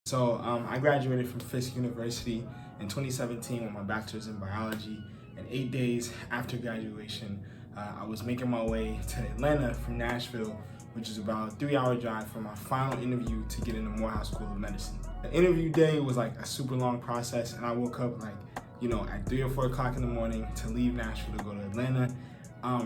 So I graduated from Fisk University in 2017 with my bachelor's in biology, and 8 days after graduation, I was making my way to Atlanta from Nashville, which is about a 3-hour drive, for my final interview to get into Morehouse School of Medicine. The interview day was like a super long process, and I woke up at 3 or 4 o'clock in the morning to leave Nashville to go to Atlanta.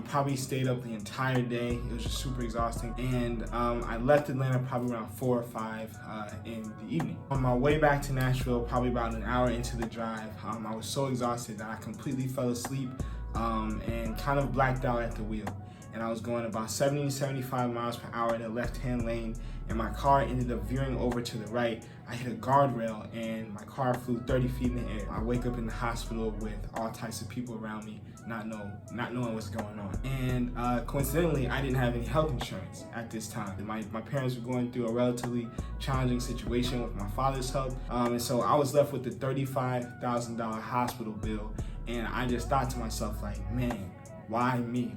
Probably stayed up the entire day. It was just super exhausting. And I left Atlanta probably around 4 or 5 in the evening. On my way back to Nashville, probably about an hour into the drive, I was so exhausted that I completely fell asleep and kind of blacked out at the wheel. And I was going about 70 to 75 miles per hour in the left-hand lane, and my car ended up veering over to the right. I hit a guardrail and my car flew 30 feet in the air. I wake up in the hospital with all types of people around me, not knowing what's going on. And coincidentally, I didn't have any health insurance at this time. My parents were going through a relatively challenging situation with my father's health, and so I was left with the $35,000 hospital bill. And I just thought to myself, like, man, why me?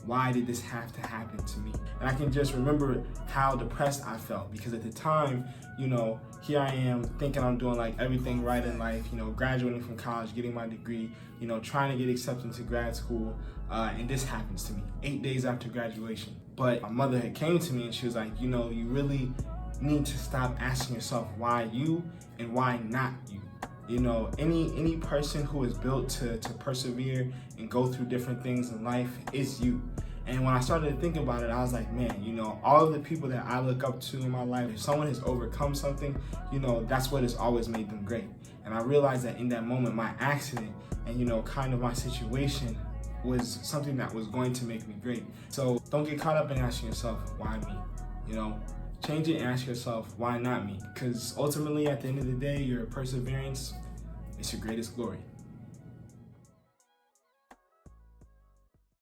Why did this have to happen to me? And I can just remember how depressed I felt, because at the time, here I am thinking I'm doing like everything right in life, graduating from college, getting my degree, trying to get accepted to grad school, and this happens to me 8 days after graduation. But my mother had came to me and she was like, you really need to stop asking yourself why you and why not you. Any person who is built to persevere and go through different things in life is you. And when I started to think about it, I was like, man, all of the people that I look up to in my life, if someone has overcome something, that's what has always made them great. And I realized that in that moment, my accident and, kind of my situation was something that was going to make me great. So don't get caught up in asking yourself, why me? Change it and ask yourself, why not me? Because ultimately, at the end of the day, your perseverance is your greatest glory.